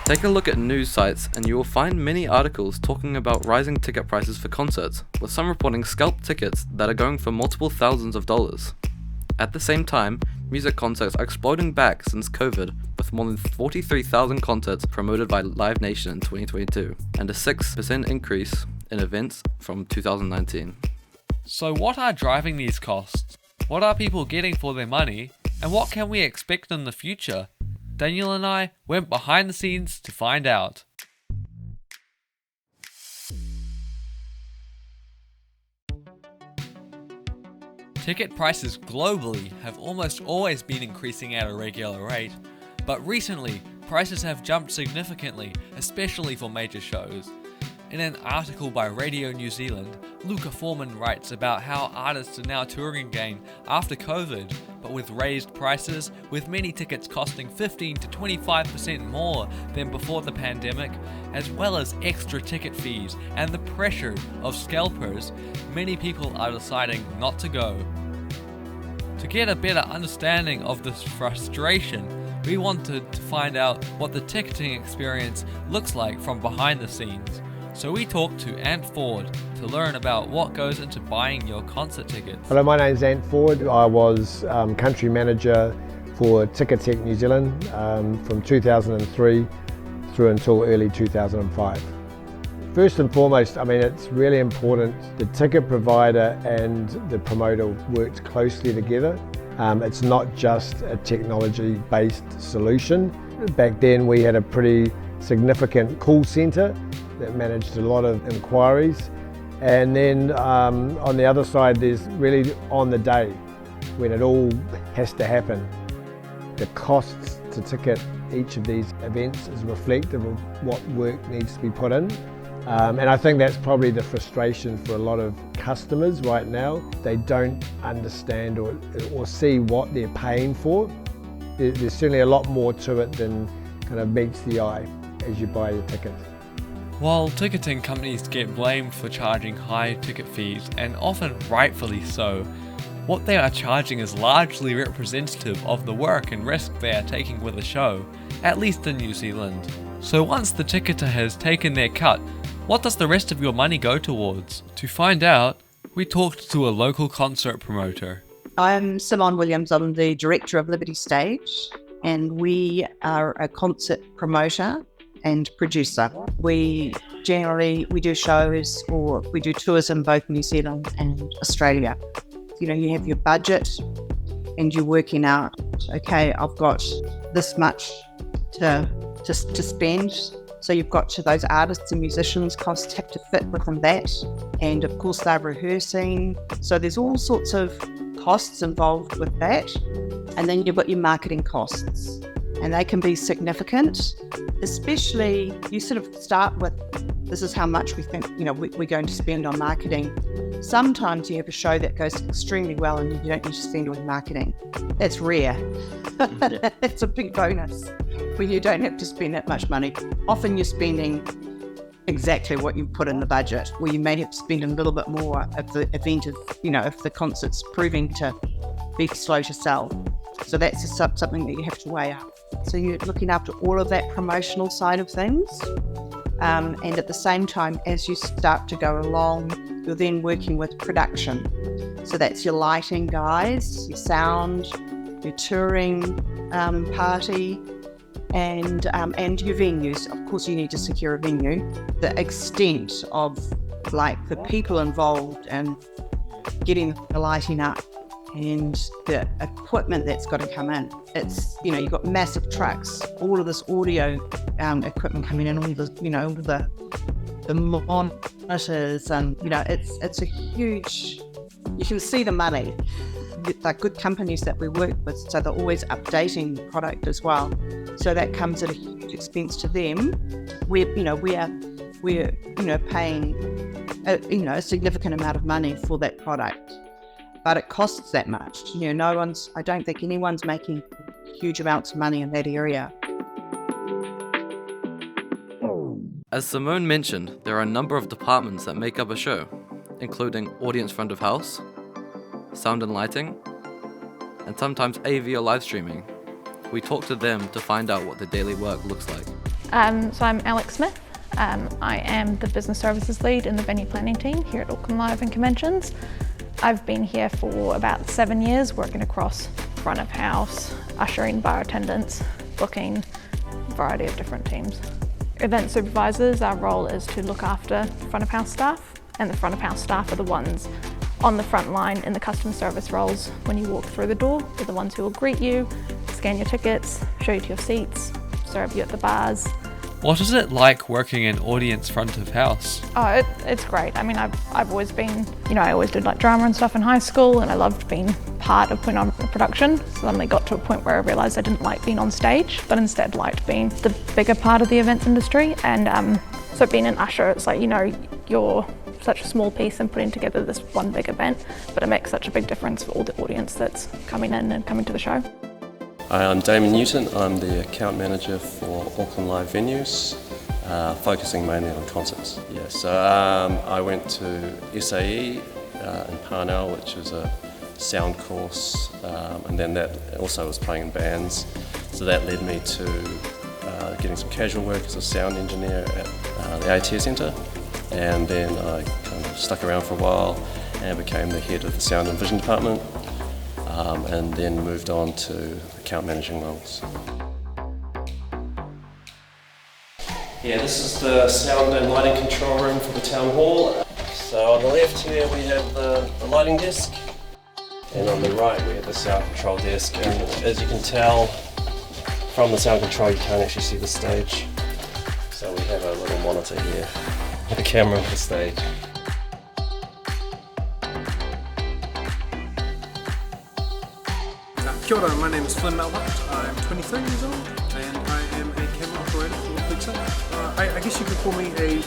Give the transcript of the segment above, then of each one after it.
Take a look at news sites and you will find many articles talking about rising ticket prices for concerts, with some reporting scalped tickets that are going for multiple thousands of dollars. At the same time, music concerts are exploding back since COVID, with more than 43,000 concerts promoted by Live Nation in 2022, and a 6% increase in events from 2019. So what are driving these costs? What are people getting for their money? And what can we expect in the future? Daniel and I went behind the scenes to find out. Ticket prices globally have almost always been increasing at a regular rate, but recently prices have jumped significantly, especially for major shows. In an article by Radio New Zealand, Luca Foreman writes about how artists are now touring again after COVID, but with raised prices, with many tickets costing 15 to 25% more than before the pandemic, as well as extra ticket fees and the pressure of scalpers, many people are deciding not to go. To get a better understanding of this frustration, we wanted to find out what the ticketing experience looks like from behind the scenes. So we talked to Ant Ford to learn about what goes into buying your concert tickets. Hello, my name's Ant Ford. I was country manager for Ticketek New Zealand from 2003 through until early 2005. First and foremost, it's really important the ticket provider and the promoter worked closely together. It's not just a technology-based solution. Back then we had a pretty significant call centre that managed a lot of inquiries, and then on the other side there's really on the day when it all has to happen. The costs to ticket each of these events is reflective of what work needs to be put in, and I think that's probably the frustration for a lot of customers right now. They don't understand or see what they're paying for. There's certainly a lot more to it than kind of meets the eye as you buy your ticket. While ticketing companies get blamed for charging high ticket fees, and often rightfully so, what they are charging is largely representative of the work and risk they are taking with a show, at least in New Zealand. So once the ticketer has taken their cut, what does the rest of your money go towards? To find out, we talked to a local concert promoter. I'm Simone Williams. I'm the director of Liberty Stage, and we are a concert promoter and producer. We do shows, or we do tours in both New Zealand and Australia. You have your budget and you're working out, okay, I've got this much to spend. So you've got to those artists and musicians, costs have to fit within that. And of course they're rehearsing. So there's all sorts of costs involved with that. And then you've got your marketing costs. And they can be significant, especially you sort of start with, this is how much we think, we're going to spend on marketing. Sometimes you have a show that goes extremely well and you don't need to spend on marketing. That's rare. It's a big bonus when you don't have to spend that much money. Often you're spending exactly what you put in the budget, where you may have to spend a little bit more if the event is, if the concert's proving to be slow to sell. So that's just something that you have to weigh up. So you're looking after all of that promotional side of things. And at the same time, as you start to go along, you're then working with production. So that's your lighting guys, your sound, your touring party, and your venues. Of course, you need to secure a venue. The extent of the people involved and getting the lighting up and the equipment that's got to come in. It's, you've got massive trucks, all of this audio equipment coming in, all the monitors, and it's a huge, you can see the money. They're good companies that we work with, so they're always updating the product as well. So that comes at a huge expense to them. We're paying a significant amount of money for that product. But it costs that much. I don't think anyone's making huge amounts of money in that area. As Simone mentioned, there are a number of departments that make up a show, including audience front of house, sound and lighting, and sometimes AV or live streaming. We talked to them to find out what the daily work looks like. So I'm Alex Smith. I am the Business Services Lead in the Venue Planning team here at Auckland Live and Conventions. I've been here for about 7 years, working across front of house, ushering, bar attendants, booking, a variety of different teams. Event supervisors, our role is to look after front of house staff, and the front of house staff are the ones on the front line in the customer service roles. When you walk through the door, they're the ones who will greet you, scan your tickets, show you to your seats, serve you at the bars. What is it like working in audience front of house? Oh, it's great. I mean, I've always been, I always did like drama and stuff in high school, and I loved being part of putting on a production. Suddenly got to a point where I realised I didn't like being on stage, but instead liked being the bigger part of the events industry. And so being an usher, it's like, you're such a small piece in putting together this one big event, but it makes such a big difference for all the audience that's coming in and coming to the show. Hi, I'm Damon Newton. I'm the account manager for Auckland Live Venues, focusing mainly on concerts. Yeah, so I went to SAE in Parnell, which was a sound course, and then that also was playing in bands. So that led me to getting some casual work as a sound engineer at the ATS Centre, and then I kind of stuck around for a while and became the head of the sound and vision department. And then moved on to account managing roles. Yeah, this is the sound and lighting control room for the town hall. So on the left here we have the lighting desk, and on the right we have the sound control desk. And as you can tell from the sound control, you can't actually see the stage. So we have a little monitor here with a camera on the stage. Kia ora, my name is Flynn Malhart. I'm 23 years old and I am a camera operator for Pixar. I guess you could call me a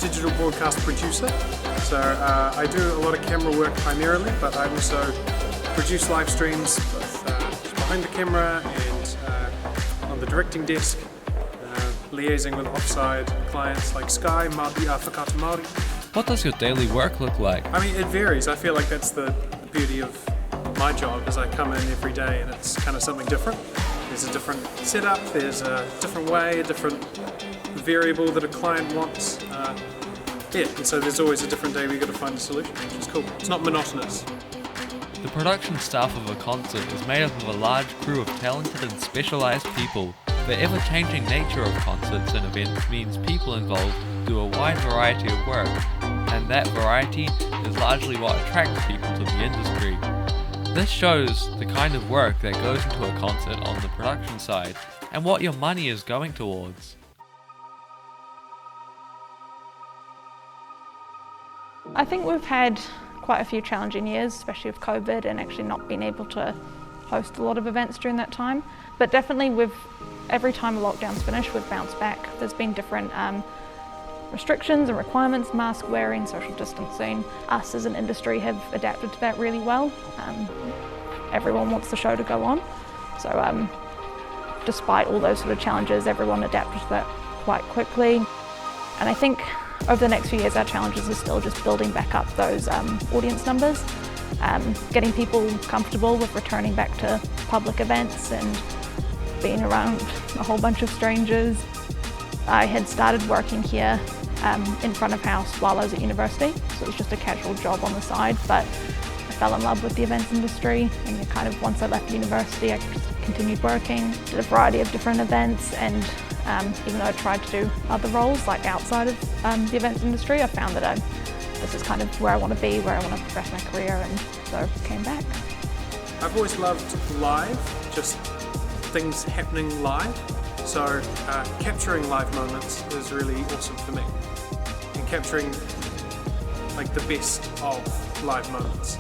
digital broadcast producer. So I do a lot of camera work primarily, but I also produce live streams both behind the camera and on the directing desk, liaising with offside clients like Sky, Whakaata Māori. What does your daily work look like? I mean, it varies. I feel like that's the beauty of my job, is I come in every day and it's kind of something different. There's a different setup, there's a different way, a different variable that a client wants. And so there's always a different day we got to find a solution, which is cool. It's not monotonous. The production staff of a concert is made up of a large crew of talented and specialised people. The ever-changing nature of concerts and events means people involved do a wide variety of work, and that variety is largely what attracts people to the industry. This shows the kind of work that goes into a concert on the production side, and what your money is going towards. I think we've had quite a few challenging years, especially with COVID and actually not being able to host a lot of events during that time. But definitely every time the lockdown's finished, we've bounced back. There's been different restrictions and requirements, mask wearing, social distancing. Us as an industry have adapted to that really well. Everyone wants the show to go on. So despite all those sort of challenges, everyone adapted to that quite quickly. And I think over the next few years, our challenges are still just building back up those audience numbers, getting people comfortable with returning back to public events and being around a whole bunch of strangers. I had started working here in front of house while I was at university, so it was just a casual job on the side, but I fell in love with the events industry, and kind of once I left university I just continued working, did a variety of different events, and even though I tried to do other roles like outside of the events industry, I found that this is kind of where I want to be, where I want to progress my career, and so came back. I've always loved live, just things happening live. So capturing live moments is really awesome for me, and capturing like the best of live moments.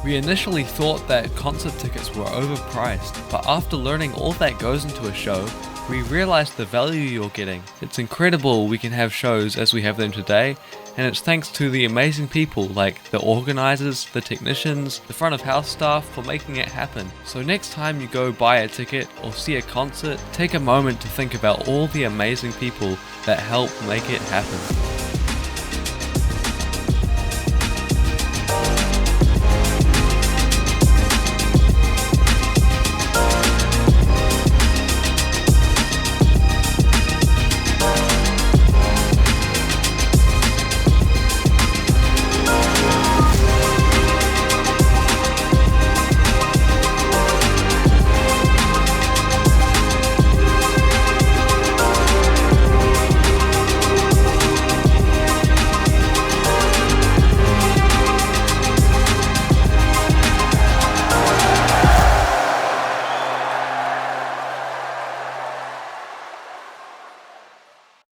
We initially thought that concert tickets were overpriced, but after learning all that goes into a show, we realized the value you're getting. It's incredible we can have shows as we have them today, and it's thanks to the amazing people like the organizers, the technicians, the front of house staff for making it happen. So next time you go buy a ticket or see a concert, take a moment to think about all the amazing people that help make it happen.